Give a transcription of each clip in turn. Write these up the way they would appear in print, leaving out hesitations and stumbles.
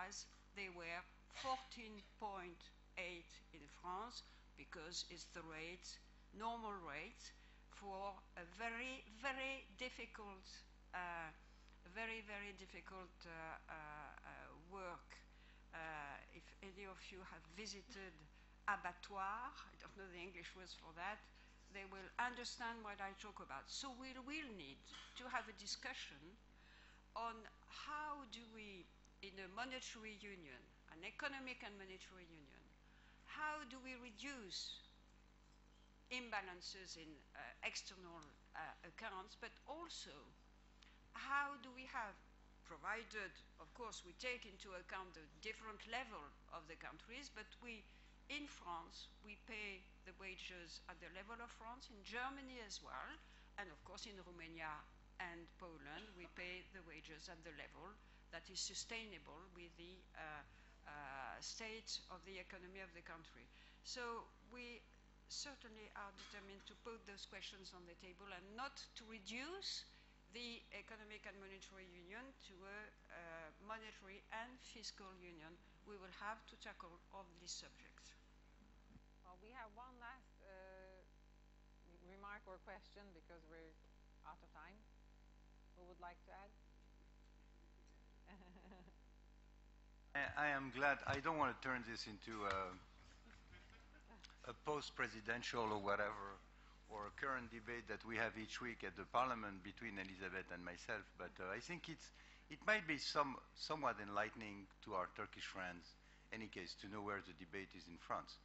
whereas they were 14.8 in France, because it's the rate, normal rate, for a very, very difficult, work. If any of you have visited abattoir, I don't know the English words for that, they will understand what I talk about. So we will need to have a discussion on how do we, in a monetary union, an economic and monetary union, how do we reduce imbalances in external accounts, but also how do we have, provided, of course, we take into account the different level of the countries, but we, in France, we pay the wages at the level of France, in Germany as well, and of course in Romania and Poland, we pay the wages at the level that is sustainable with the state of the economy of the country. So we certainly are determined to put those questions on the table and not to reduce the economic and monetary union to a monetary and fiscal union. We will have to tackle all these subjects. Well, we have one last remark or question because we're out of time. Who would like to add? I am glad. I don't want to turn this into a post-presidential or whatever, or a current debate that we have each week at the Parliament between Elizabeth and myself. But I think it might be somewhat enlightening to our Turkish friends, in any case, to know where the debate is in France.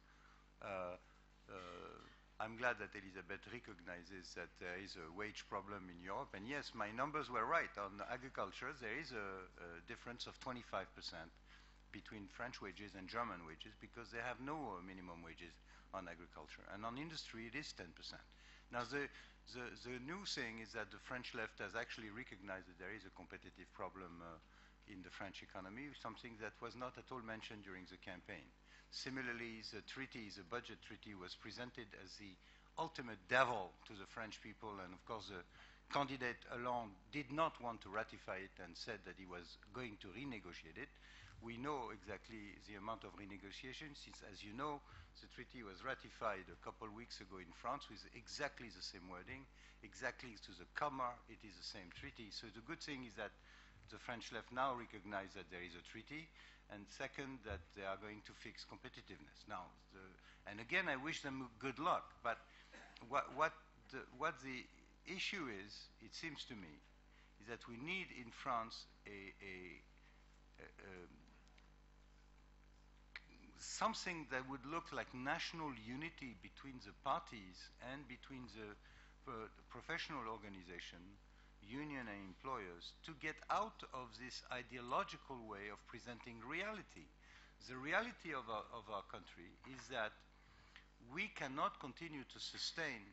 I'm glad that Elizabeth recognizes that there is a wage problem in Europe. And yes, my numbers were right. On agriculture, there is a difference of 25% between French wages and German wages because they have no minimum wages on agriculture. And on industry, it is 10%. Now, the new thing is that the French left has actually recognized that there is a competitive problem in the French economy, something that was not at all mentioned during the campaign. Similarly, the budget treaty was presented as the ultimate devil to the French people, and of course the candidate Hollande did not want to ratify it and said that he was going to renegotiate it. We know exactly the amount of renegotiation, since, as you know, the treaty was ratified a couple of weeks ago in France with exactly the same wording, exactly to the comma, it is the same treaty. So the good thing is that the French left now recognize that there is a treaty, and second, that they are going to fix competitiveness. Now, and again, I wish them good luck, but what the issue is, it seems to me, is that we need in France something that would look like national unity between the parties and between the professional organization, union and employers, to get out of this ideological way of presenting reality. The reality of our country is that we cannot continue to sustain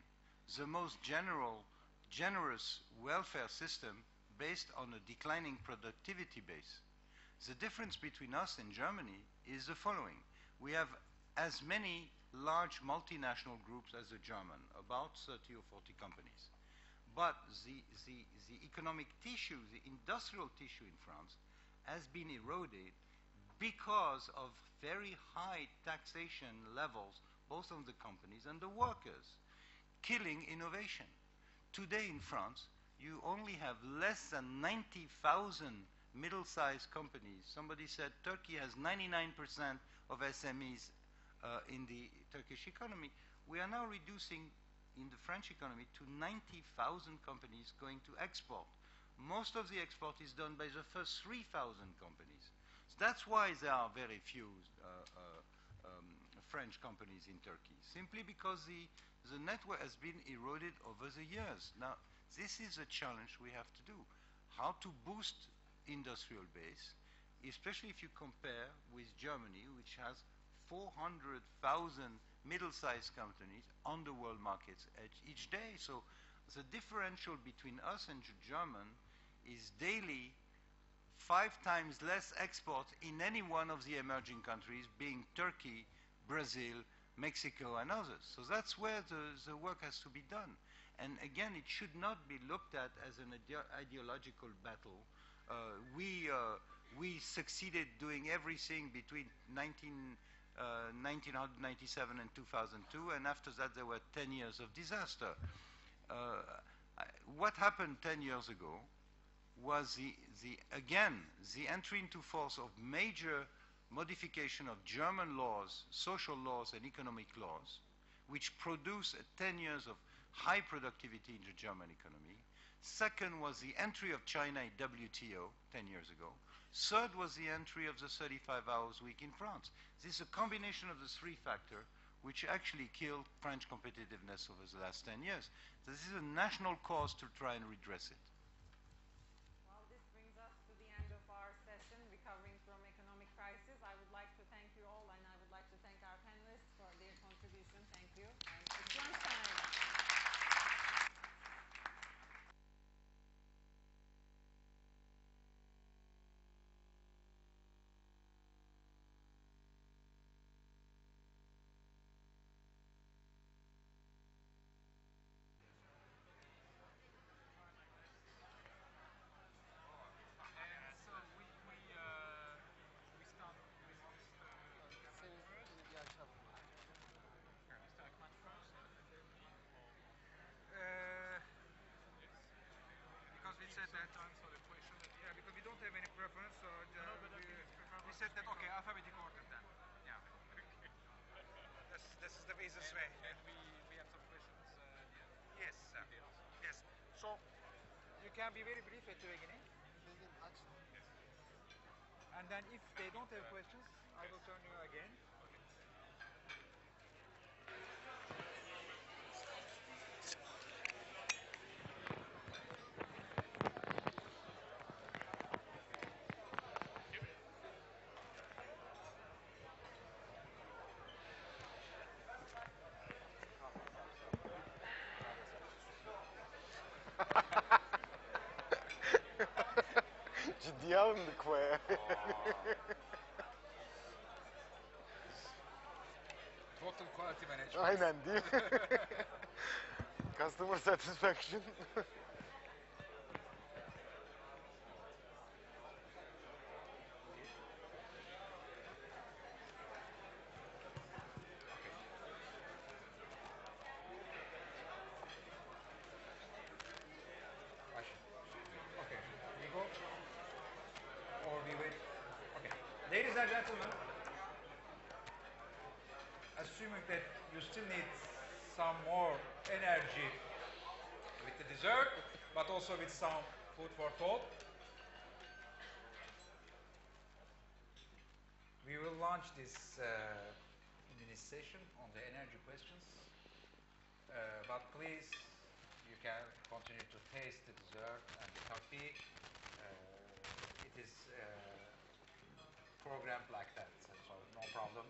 the most generous welfare system based on a declining productivity base. The difference between us and Germany is the following. We have as many large multinational groups as the German, about 30 or 40 companies. But the economic tissue, the industrial tissue in France has been eroded because of very high taxation levels, both on the companies and the workers, killing innovation. Today in France, you only have less than 90,000 middle-sized companies. Somebody said Turkey has 99% of SMEs in the Turkish economy. We are now reducing in the French economy to 90,000 companies going to export. Most of the export is done by the first 3,000 companies. So that's why there are very few French companies in Turkey, simply because the network has been eroded over the years. Now, this is a challenge we have to do. How to boost industrial base, especially if you compare with Germany, which has 400,000 middle-sized companies on the world markets each day. So the differential between us and the German is daily 5 times less export in any one of the emerging countries, being Turkey, Brazil, Mexico, and others. So that's where the work has to be done. And again, it should not be looked at as an ideological battle. We We succeeded doing everything between 1997 and 2002, and after that there were 10 years of disaster. What happened 10 years ago was again the entry into force of major modification of German laws, social laws and economic laws, which produced 10 years of high productivity in the German economy. Second was the entry of China in WTO 10 years ago. Third was the entry of the 35 hours week in France. This is a combination of the three factors which actually killed French competitiveness over the last 10 years. This is a national cause to try and redress it. Well, this brings us to the end of our session, Recovering from Economic Crisis. I would like to thank you all, and I would like to thank our panelists for their contribution. Thank you. And it's lunchtime. Because we said that yeah, because we don't have any preference, so we said that okay, alphabetic order then. Yeah. This is the easiest way. And we have some questions. Yes, sir. Yes. So you can be very brief at the beginning. And then if they don't have questions, I will turn you again. Ciddiye alındık baya. Total quality management. Aynen değil mi? Customer satisfaction. Okay, we go or we wait. Okay, ladies and gentlemen, assuming that you still need some more energy with the dessert, but also with some food for thought, we will launch this mini session on the energy questions. But please, you can continue to taste the dessert and the coffee. It is programmed like that, so no problem.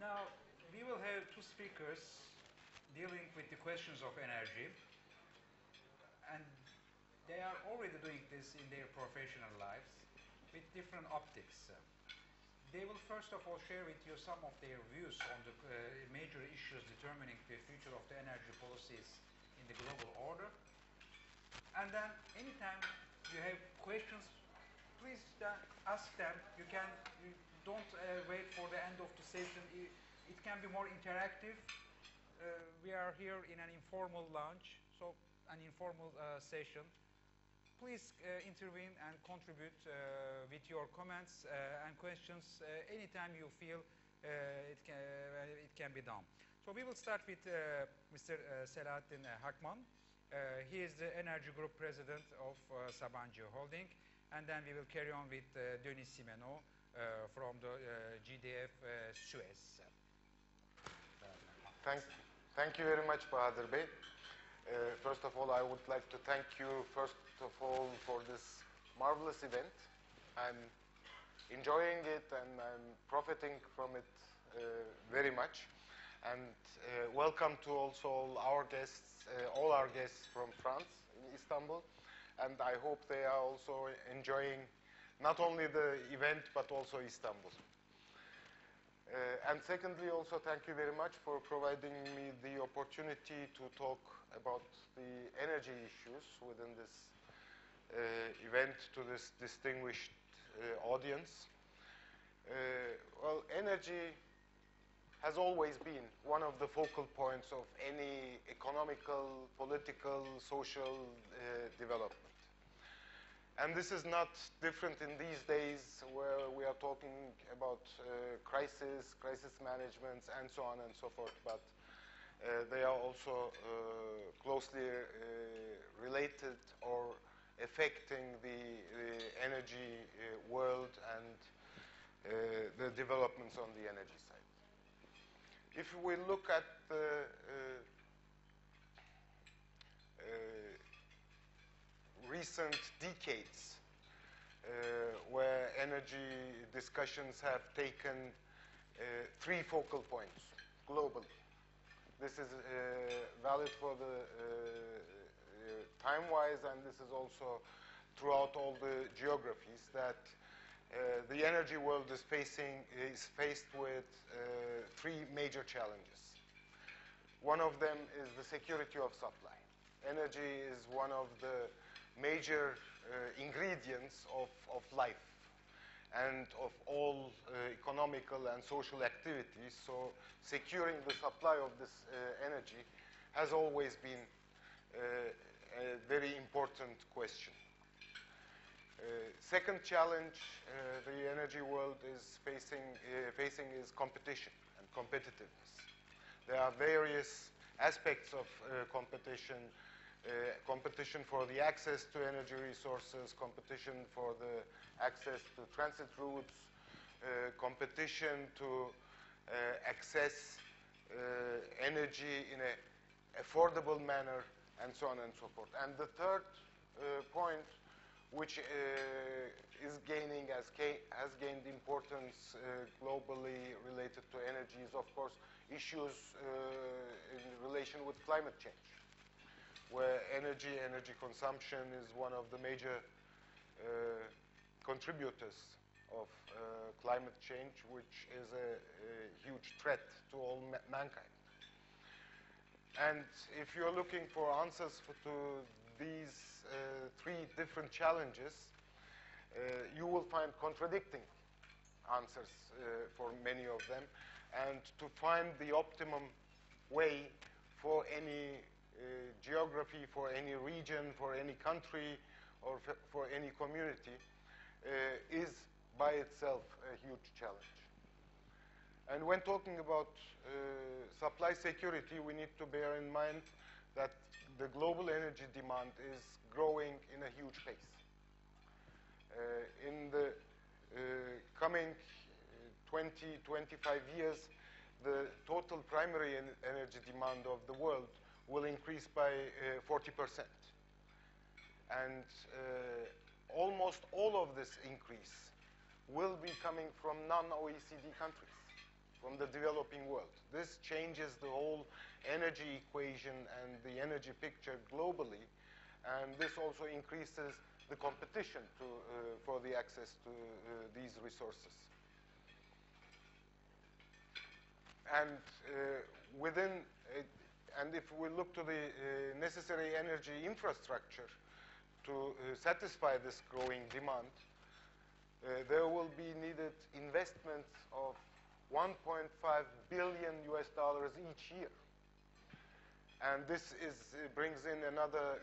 Now, we will have two speakers dealing with the questions of energy, and they are already doing this in their professional lives with different optics. They will first of all share with you some of their views on the major issues determining the future of the energy policies in the global order. And then anytime you have questions, please ask them. You don't wait for the end of the session. It can be more interactive. We are here in an informal lounge, so an informal session. Please intervene and contribute with your comments and questions anytime you feel it can be done. So we will start with Mr. Selahattin Hakman. He is the Energy Group President of Sabancı Holding. And then we will carry on with Denis Simenon from the GDF Suez. Thank you very much, Bahadır Bey. First of all, I would like to thank you first of all for this marvelous event. I'm enjoying it and I'm profiting from it very much. And welcome to also all our guests from France, in Istanbul. And I hope they are also enjoying not only the event but also Istanbul. And secondly, also thank you very much for providing me the opportunity to talk about the energy issues within this event, to this distinguished audience. Well, energy has always been one of the focal points of any economical, political, social development. And this is not different in these days where we are talking about crisis management, and so on and so forth, but they are also closely related or affecting the energy world and the developments on the energy side. If we look at the recent decades where energy discussions have taken three focal points globally. This is valid for the time-wise, and this is also throughout all the geographies, that the energy world is faced with three major challenges. One of them is the security of supply. Energy is one of the major ingredients of life and of all economical and social activities. So securing the supply of this energy has always been a very important question. Second challenge the energy world is facing is competition and competitiveness. There are various aspects of competition. Competition for the access to energy resources, competition for the access to transit routes, competition to access energy in an affordable manner, and so on and so forth. And the third point, which has gained importance globally related to energy, is of course issues in relation with climate change, where energy consumption is one of the major contributors of climate change, which is a huge threat to all mankind. And if you're looking for answers to these three different challenges, you will find contradicting answers for many of them, and to find the optimum way for any geography, for any region, for any country, or for any community is by itself a huge challenge. And when talking about supply security, we need to bear in mind that the global energy demand is growing in a huge pace. In the coming 20, 25 years, the total primary energy demand of the world will increase by 40%. And almost all of this increase will be coming from non-OECD countries, from the developing world. This changes the whole energy equation and the energy picture globally, and this also increases the competition for the access to these resources. And and if we look to the necessary energy infrastructure to satisfy this growing demand, there will be needed investments of $1.5 billion each year. And this brings in another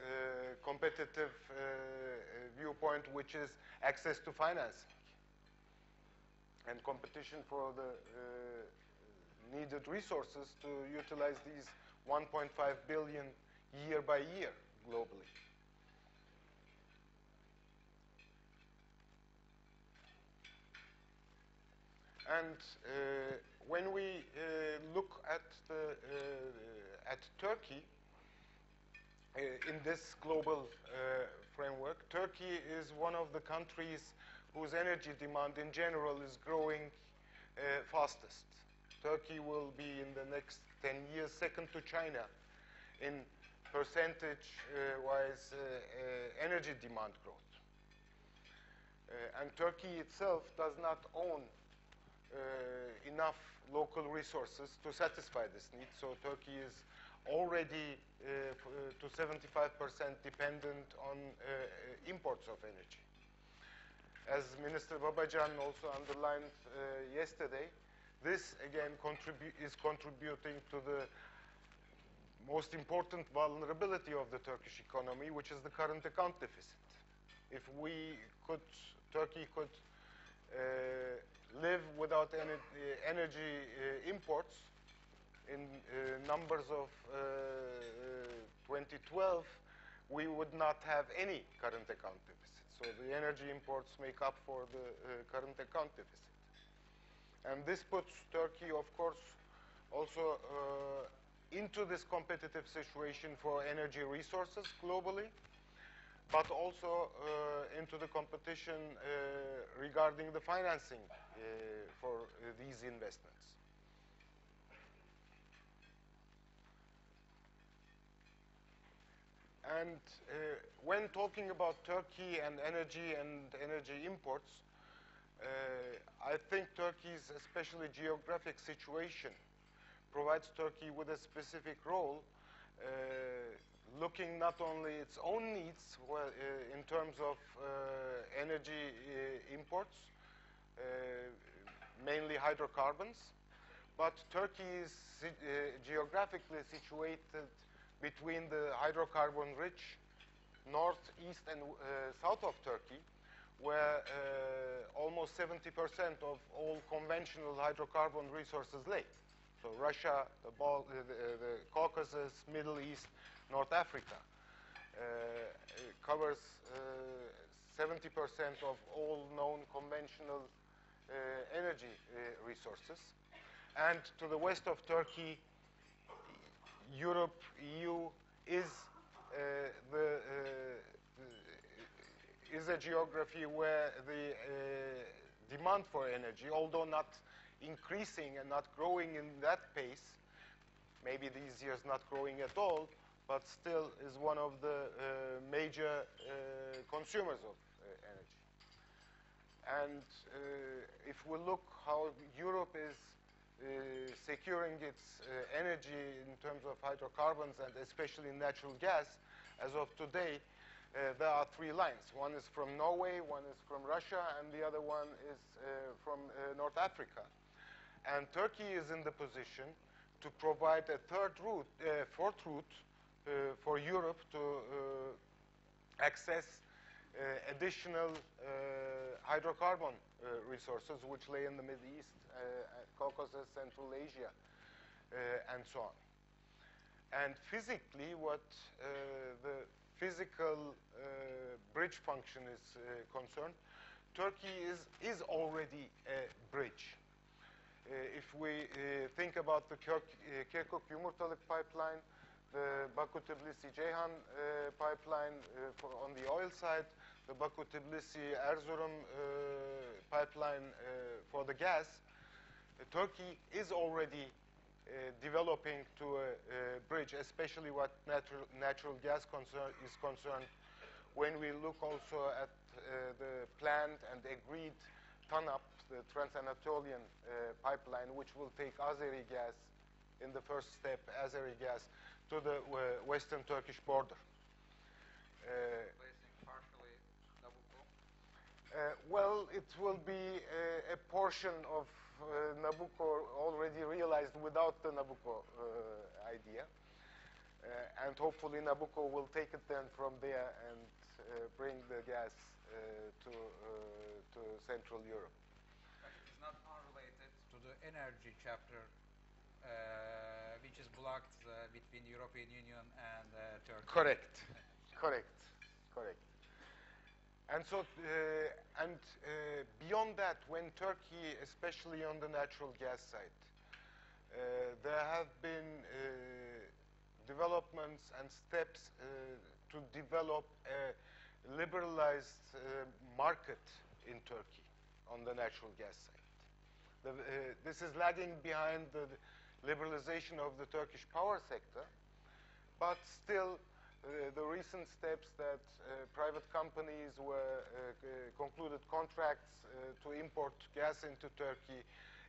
competitive viewpoint, which is access to financing and competition for the needed resources to utilize these 1.5 billion year by year globally. And when we look at Turkey in this global framework, Turkey is one of the countries whose energy demand in general is growing fastest. Turkey will be in the next 10 years second to China in percentage-wise energy demand growth. And Turkey itself does not own enough local resources to satisfy this need. So Turkey is already to 75% dependent on import imports of energy. As Minister Babacan also underlined yesterday, this again is contributing to the most important vulnerability of the Turkish economy, which is the current account deficit. If Turkey could live without any energy imports in numbers of 2012, we would not have any current account deficit. So the energy imports make up for the current account deficit. And this puts Turkey, of course, also into this competitive situation for energy resources globally, but also into the competition regarding the financing for these investments. And when talking about Turkey and energy imports, I think Turkey's especially geographic situation provides Turkey with a specific role, looking not only its own needs in terms of energy imports, mainly hydrocarbons, but Turkey is geographically situated between the hydrocarbon-rich north, east, and south of Turkey, where almost 70% of all conventional hydrocarbon resources lay. So Russia, the Caucasus, Middle East, North Africa covers 70% of all known conventional energy resources. And to the west of Turkey, Europe, EU is a geography where the demand for energy, although not increasing and not growing in that pace, maybe these years not growing at all, but still is one of the major consumers of energy. And if we look how Europe is securing its energy in terms of hydrocarbons and especially natural gas, as of today, there are three lines. One is from Norway, one is from Russia, and the other one is from North Africa. And Turkey is in the position to provide a fourth route for Europe to access additional hydrocarbon resources which lay in the Middle East, Caucasus, Central Asia, and so on. And physically, what the physical bridge function is concerned, Turkey is already a bridge. If we think about the Kirkuk-Yumurtalık pipeline, the Baku-Tbilisi-Ceyhan pipeline on the oil side, the Baku-Tbilisi-Erzurum pipeline for the gas, Turkey is already developing to a bridge, especially what natural gas is concerned, when we look also at the planned and agreed TANAP, the Trans-Anatolian pipeline, which will take Azeri gas in the first step, Azeri gas, to the western Turkish border. Replacing partially Nabucco? Well, it will be a portion of Nabucco already realized without the Nabucco idea. And hopefully Nabucco will take it then from there and bring the gas to Central Europe. But it is not unrelated to the energy chapter, which is blocked between European Union and Turkey. Correct. And so, beyond that, when Turkey, especially on the natural gas side, there have been developments and steps to develop a liberalized market in Turkey on the natural gas side. This is lagging behind the liberalization of the Turkish power sector, but still the recent steps that private companies concluded contracts to import gas into Turkey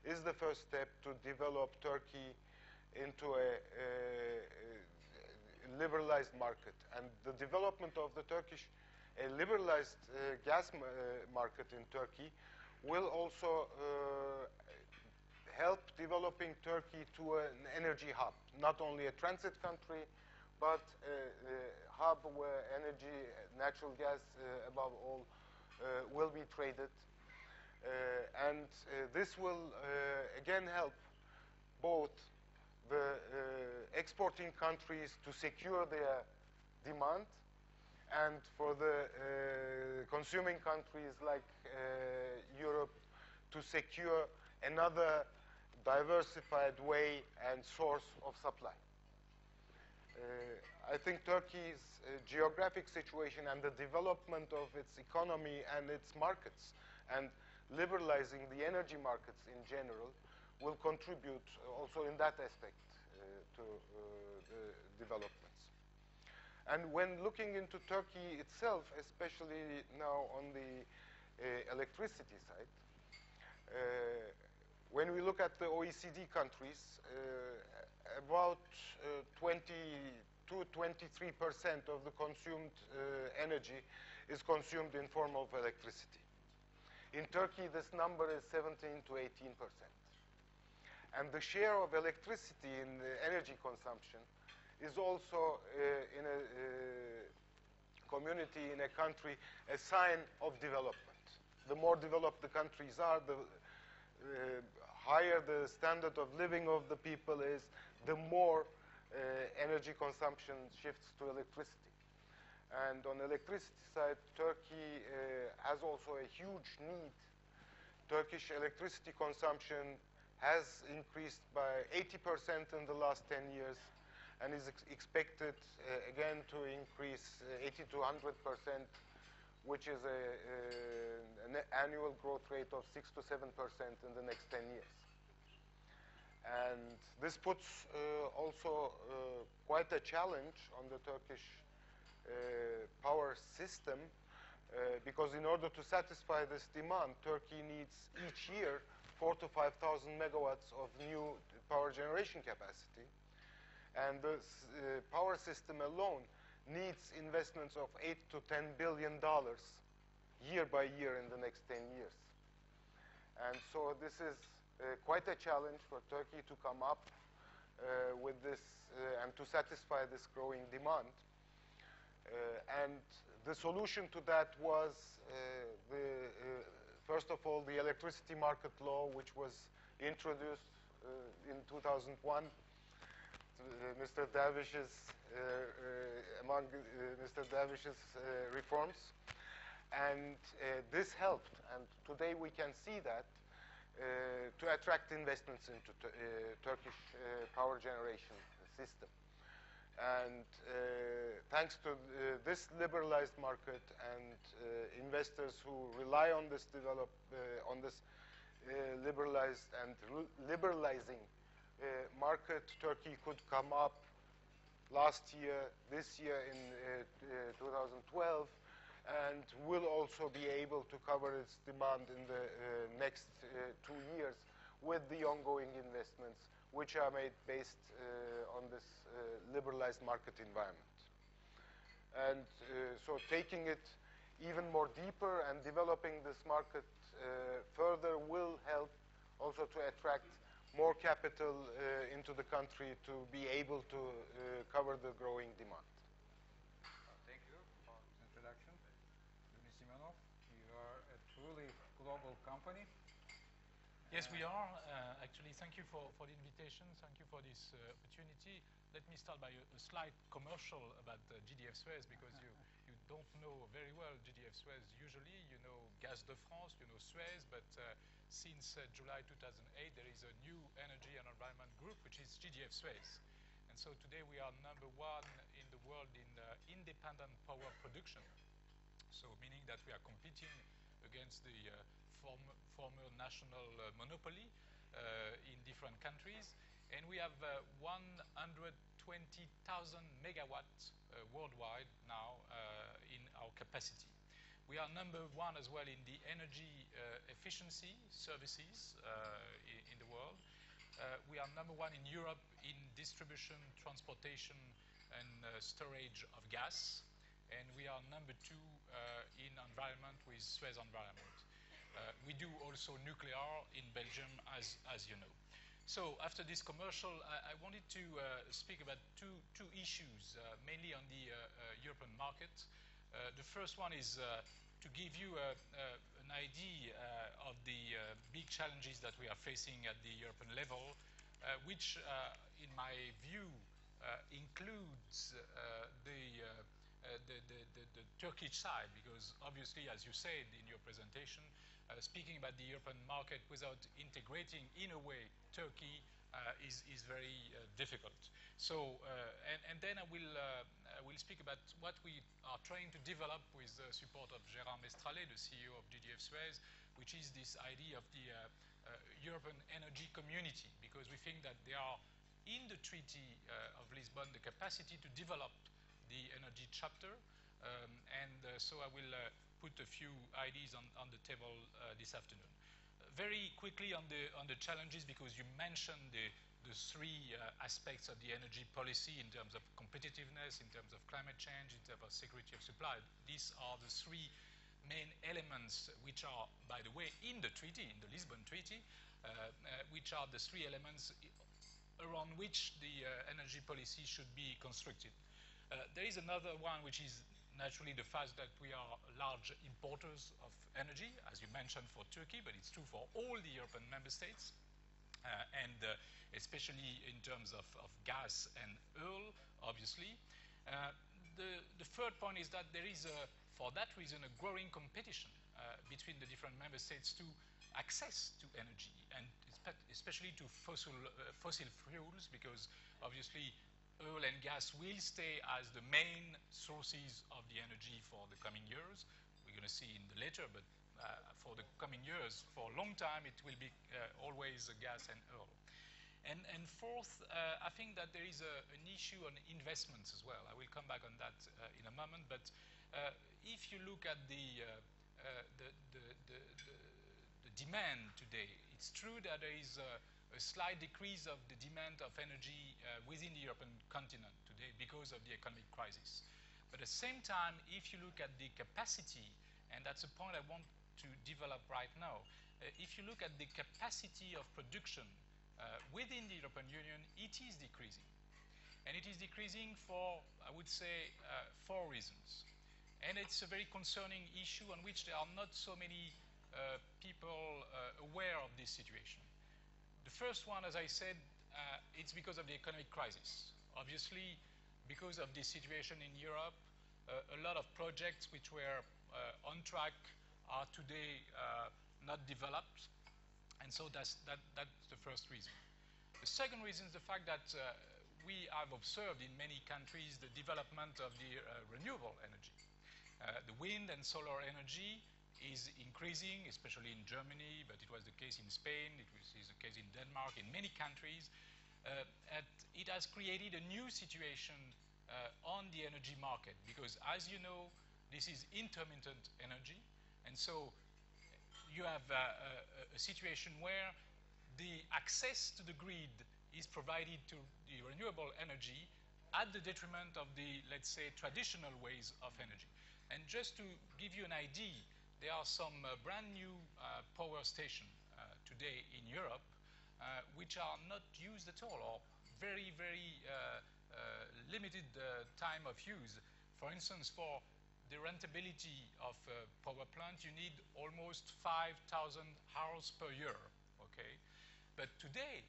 is the first step to develop Turkey into a liberalized market. And the development of the Turkish a liberalized gas market in Turkey will also help developing Turkey to an energy hub, not only a transit country, but a hub where energy, natural gas above all, will be traded. And this will again help both the exporting countries to secure their demand and for the consuming countries like Europe to secure another diversified way and source of supply. I think Turkey's geographic situation and the development of its economy and its markets and liberalizing the energy markets in general will contribute also in that aspect to the developments. And when looking into Turkey itself, especially now on the electricity side, when we look at the OECD countries, about 23% of the consumed energy is consumed in form of electricity. In Turkey, this number is 17 to 18%. And the share of electricity in the energy consumption is also in a community, in a country, a sign of development. The more developed the countries are, the higher the standard of living of the people is, the more energy consumption shifts to electricity. And on the electricity side, Turkey has also a huge need. Turkish electricity consumption has increased by 80% in the last 10 years and is expected again to increase 80 to 100%, which is an annual growth rate of 6 to 7% in the next 10 years. And this puts also quite a challenge on the Turkish power system because in order to satisfy this demand, Turkey needs each year 4,000 to 5,000 megawatts of new power generation capacity. And the power system alone needs investments of $8 to $10 billion year by year in the next 10 years. And so this is quite a challenge for Turkey to come up with this and to satisfy this growing demand. And the solution to that was first of all, the electricity market law, which was introduced in 2001. Mr. Dervish's, among Mr. Dervish's reforms. And this helped. And today we can see that to attract investments into Turkish power generation system. And thanks to this liberalized market and investors who rely on this liberalized and liberalizing market, Turkey could come up last year, this year in 2012, and will also be able to cover its demand in the next 2 years with the ongoing investments which are made based on this liberalized market environment. And so taking it even more deeper and developing this market further will help also to attract more capital into the country to be able to cover the growing demand. Thank you for this introduction. Yuni Simonov, you are a truly global company. Yes, we are. Actually, thank you for the invitation. Thank you for this opportunity. Let me start by a slight commercial about GDF Suez, because you don't know very well GDF Suez. Usually, you know Gaz de France, you know Suez, but since July 2008, there is a new energy and environment group, which is GDF Suez. And so today we are number one in the world in independent power production. So meaning that we are competing against the former national monopoly in different countries. And we have 120,000 megawatts worldwide now in our capacity. We are number one as well in the energy efficiency services in the world. We are number one in Europe in distribution, transportation, and storage of gas. And we are number two in environment with Suez environment. We do also nuclear in Belgium, as you know. So after this commercial, I wanted to speak about two issues, mainly on the European market. The first one is to give you an idea of the big challenges that we are facing at the European level, which, in my view, includes the Turkish side, because obviously, as you said in your presentation, speaking about the European market without integrating, in a way, Turkey is very difficult. So, and then I will speak about what we are trying to develop with the support of Gérard Mestralet, the CEO of GDF Suez, which is this idea of the European energy community, because we think that there are, in the Treaty of Lisbon, the capacity to develop the energy chapter, so I will put a few ideas on the table this afternoon. Very quickly on the challenges, because you mentioned the three aspects of the energy policy in terms of competitiveness, in terms of climate change, in terms of security of supply. These are the three main elements which are, by the way, in the treaty, in the Lisbon Treaty, which are the three elements around which the energy policy should be constructed. There is another one, which is naturally the fact that we are large importers of energy, as you mentioned for Turkey, but it's true for all the European member states, and especially in terms of gas and oil, obviously. The third point is that there is, for that reason, a growing competition between the different member states to access to energy, and especially to fossil fuels, because obviously oil and gas will stay as the main sources of the energy for the coming years. We're going to see in the later, but for the coming years, for a long time, it will be always gas and oil. And fourth, I think that there is an issue on investments as well. I will come back on that in a moment. But if you look at the demand today, it's true that there is a slight decrease of the demand of energy within the European continent today because of the economic crisis. But at the same time, if you look at the capacity, and that's a point I want to develop right now, if you look at the capacity of production within the European Union, it is decreasing. And it is decreasing for, I would say, 4 reasons. And it's a very concerning issue on which there are not so many people aware of this situation. The first one, as I said, it's because of the economic crisis. Obviously, because of this situation in Europe, a lot of projects which were on track are today not developed. And so that's the first reason. The second reason is the fact that we have observed in many countries the development of the renewable energy. The wind and solar energy is increasing, especially in Germany, but it was the case in Spain, it is the case in Denmark, in many countries. And it has created a new situation on the energy market, because as you know, this is intermittent energy, and so you have a situation where the access to the grid is provided to the renewable energy at the detriment of the, let's say, traditional ways of energy. And just to give you an idea, there are some brand new power stations today in Europe which are not used at all, or very, very limited time of use. For instance, for the rentability of a power plant, you need almost 5,000 hours per year, okay? But today,